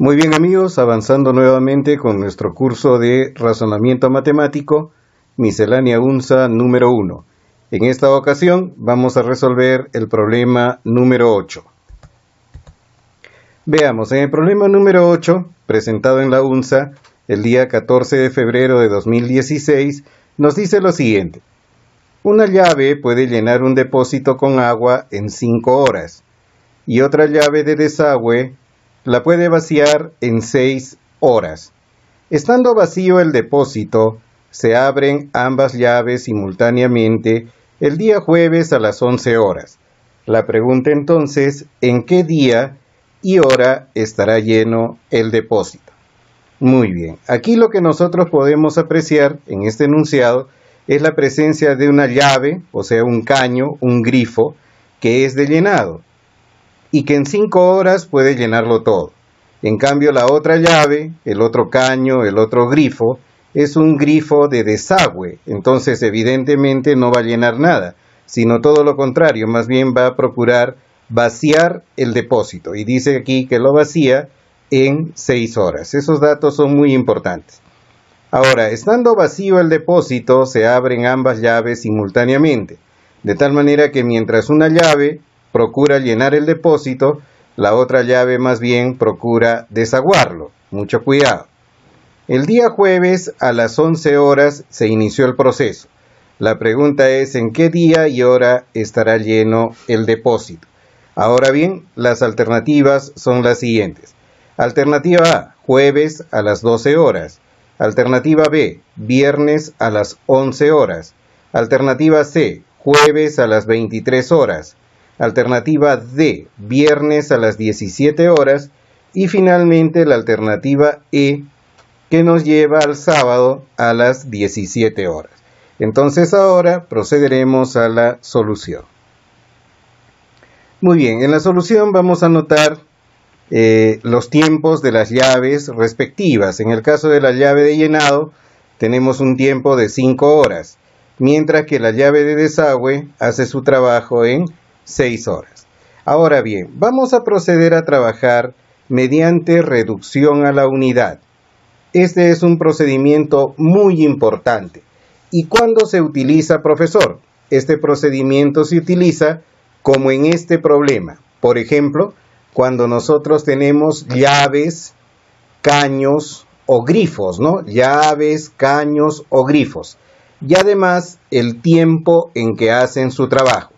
Muy bien amigos, avanzando nuevamente con nuestro curso de razonamiento matemático, miscelánea UNSA número 1. En esta ocasión vamos a resolver el problema número 8. Veamos, en el problema número 8, presentado en la UNSA el día 14 de febrero de 2016, nos dice lo siguiente. Una llave puede llenar un depósito con agua en 5 horas y otra llave de desagüe la puede vaciar en 6 horas. Estando vacío el depósito, se abren ambas llaves simultáneamente el día jueves a las 11 horas. La pregunta entonces, ¿en qué día y hora estará lleno el depósito? Muy bien, aquí lo que nosotros podemos apreciar en este enunciado es la presencia de una llave, o sea un caño, un grifo, que es de llenado y que en 5 horas puede llenarlo todo. En cambio, la otra llave, el otro caño, el otro grifo, es un grifo de desagüe. Entonces, evidentemente, no va a llenar nada, sino todo lo contrario. Más bien va a procurar vaciar el depósito. Y dice aquí que lo vacía en 6 horas. Esos datos son muy importantes. Ahora, estando vacío el depósito, se abren ambas llaves simultáneamente. De tal manera que mientras una llave procura llenar el depósito, la otra llave más bien procura desaguarlo. Mucho cuidado. El día jueves a las 11 horas se inició el proceso. La pregunta es ¿en qué día y hora estará lleno el depósito? Ahora bien, las alternativas son las siguientes. Alternativa A, jueves a las 12 horas. Alternativa B, viernes a las 11 horas. Alternativa C, jueves a las 23 horas. Alternativa D, viernes a las 17 horas. Y finalmente la alternativa E, que nos lleva al sábado a las 17 horas. Entonces ahora procederemos a la solución. Muy bien, en la solución vamos a anotar los tiempos de las llaves respectivas. En el caso de la llave de llenado, tenemos un tiempo de 5 horas, mientras que la llave de desagüe hace su trabajo en 6 horas. Ahora bien, vamos a proceder a trabajar mediante reducción a la unidad. Este es un procedimiento muy importante. ¿Y cuándo se utiliza, profesor? Este procedimiento se utiliza como en este problema. Por ejemplo, cuando nosotros tenemos llaves, caños o grifos, ¿no? Llaves, caños o grifos. Y además el tiempo en que hacen su trabajo.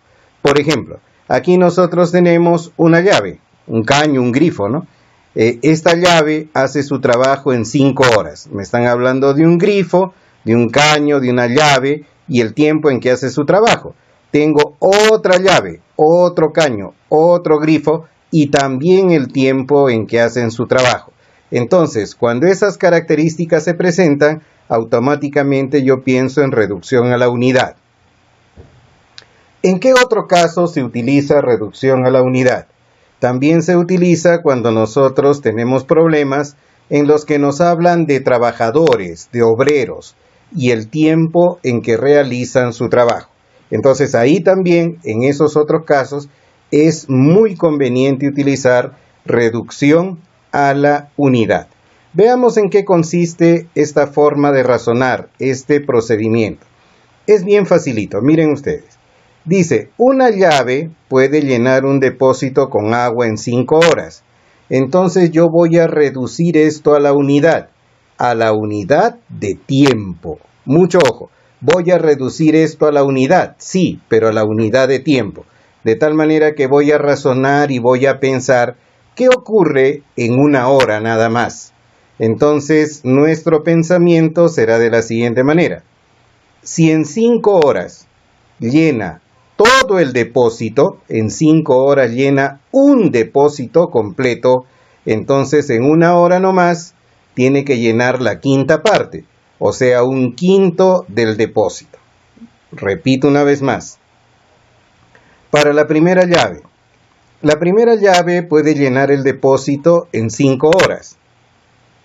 Por ejemplo, aquí nosotros tenemos una llave, un caño, un grifo, ¿no? Esta llave hace su trabajo en 5 horas. Me están hablando de un grifo, de un caño, de una llave y el tiempo en que hace su trabajo. Tengo otra llave, otro caño, otro grifo y también el tiempo en que hacen su trabajo. Entonces, cuando esas características se presentan, automáticamente yo pienso en reducción a la unidad. ¿En qué otro caso se utiliza reducción a la unidad? También se utiliza cuando nosotros tenemos problemas en los que nos hablan de trabajadores, de obreros y el tiempo en que realizan su trabajo. Entonces ahí también, en esos otros casos, es muy conveniente utilizar reducción a la unidad. Veamos en qué consiste esta forma de razonar, este procedimiento. Es bien facilito, miren ustedes. Dice, una llave puede llenar un depósito con agua en 5 horas. Entonces yo voy a reducir esto a la unidad de tiempo. Mucho ojo, voy a reducir esto a la unidad, sí, pero a la unidad de tiempo. De tal manera que voy a razonar y voy a pensar qué ocurre en una hora nada más. Entonces nuestro pensamiento será de la siguiente manera. Si en 5 horas llena todo el depósito, en 5 horas llena un depósito completo, entonces en una hora nomás tiene que llenar la quinta parte, o sea, un quinto del depósito. Repito una vez más. Para la primera llave puede llenar el depósito en 5 horas.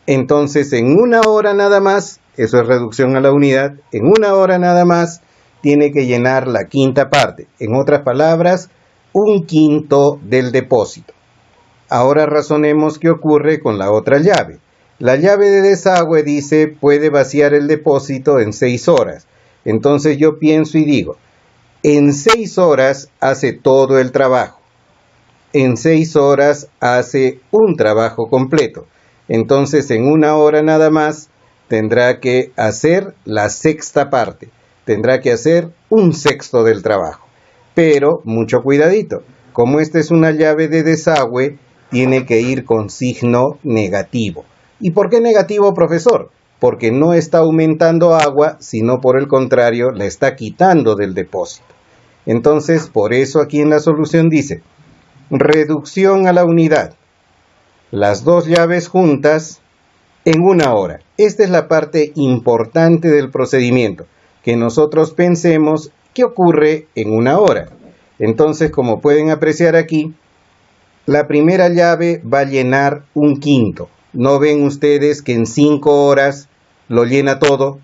Entonces en una hora nada más, eso es reducción a la unidad, en una hora nada más, tiene que llenar la quinta parte. En otras palabras, un quinto del depósito. Ahora razonemos qué ocurre con la otra llave. La llave de desagüe dice puede vaciar el depósito en 6 horas. Entonces yo pienso y digo, en 6 horas hace todo el trabajo. En 6 horas hace un trabajo completo. Entonces en 1 hora nada más tendrá que hacer la sexta parte. Tendrá que hacer 1/6 del trabajo. Pero mucho cuidadito. Como esta es una llave de desagüe, tiene que ir con signo negativo. ¿Y por qué negativo, profesor? Porque no está aumentando agua, sino por el contrario, la está quitando del depósito. Entonces, por eso aquí en la solución dice, reducción a la unidad. Las dos llaves juntas en 1 hora. Esta es la parte importante del procedimiento, que nosotros pensemos qué ocurre en 1 hora. Entonces, como pueden apreciar aquí, la primera llave va a llenar 1/5. ¿No ven ustedes que en 5 horas lo llena todo?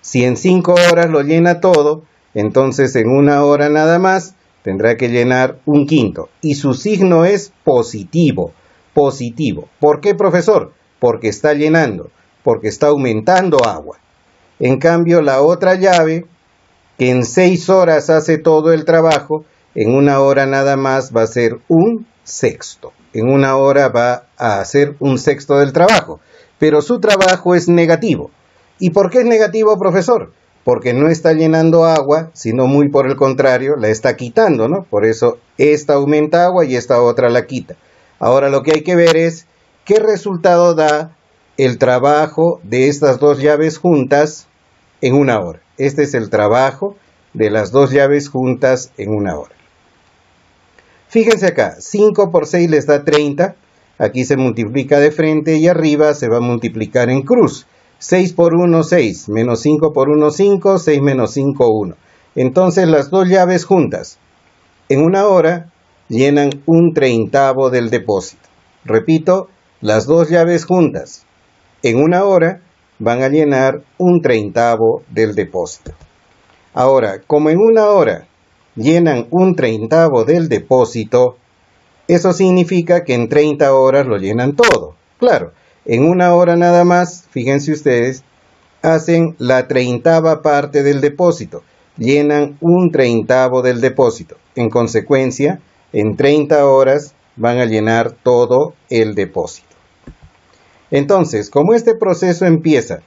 Si en 5 horas lo llena todo, entonces en 1 hora nada más tendrá que llenar 1/5. Y su signo es positivo. Positivo. ¿Por qué, profesor? Porque está llenando, porque está aumentando agua. En cambio, la otra llave, que en 6 horas hace todo el trabajo, en 1 hora nada más va a ser 1/6. En 1 hora va a hacer 1/6 del trabajo, pero su trabajo es negativo. ¿Y por qué es negativo, profesor? Porque no está llenando agua, sino muy por el contrario, la está quitando, ¿no? Por eso esta aumenta agua y esta otra la quita. Ahora lo que hay que ver es qué resultado da el trabajo de estas dos llaves juntas en 1 hora. Este es el trabajo de las dos llaves juntas en 1 hora. Fíjense acá, 5 por 6 les da 30. Aquí se multiplica de frente y arriba se va a multiplicar en cruz. 6 por 1, 6. Menos 5 por 1, 5. 6 menos 5, 1. Entonces las dos llaves juntas en 1 hora llenan 1/30 del depósito. Repito, las dos llaves juntas en 1 hora van a llenar 1/30 del depósito. Ahora, como en 1 hora llenan 1/30 del depósito, eso significa que en 30 horas lo llenan todo. Claro, en 1 hora nada más, fíjense ustedes, hacen la 30ª parte del depósito, llenan 1/30 del depósito. En consecuencia, en 30 horas van a llenar todo el depósito. Entonces, como este proceso empieza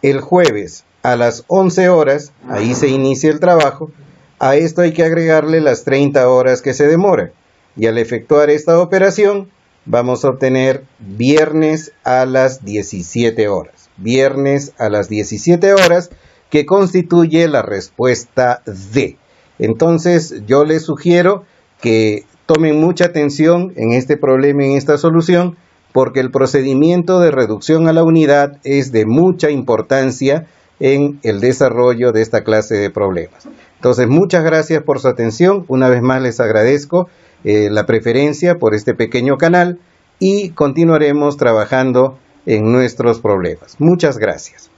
el jueves a las 11 horas, ahí se inicia el trabajo, a esto hay que agregarle las 30 horas que se demora. Y al efectuar esta operación, vamos a obtener viernes a las 17 horas. Viernes a las 17 horas, que constituye la respuesta D. Entonces, yo les sugiero que tomen mucha atención en este problema, en esta solución, porque el procedimiento de reducción a la unidad es de mucha importancia en el desarrollo de esta clase de problemas. Entonces, muchas gracias por su atención. Una vez más les agradezco la preferencia por este pequeño canal y continuaremos trabajando en nuestros problemas. Muchas gracias.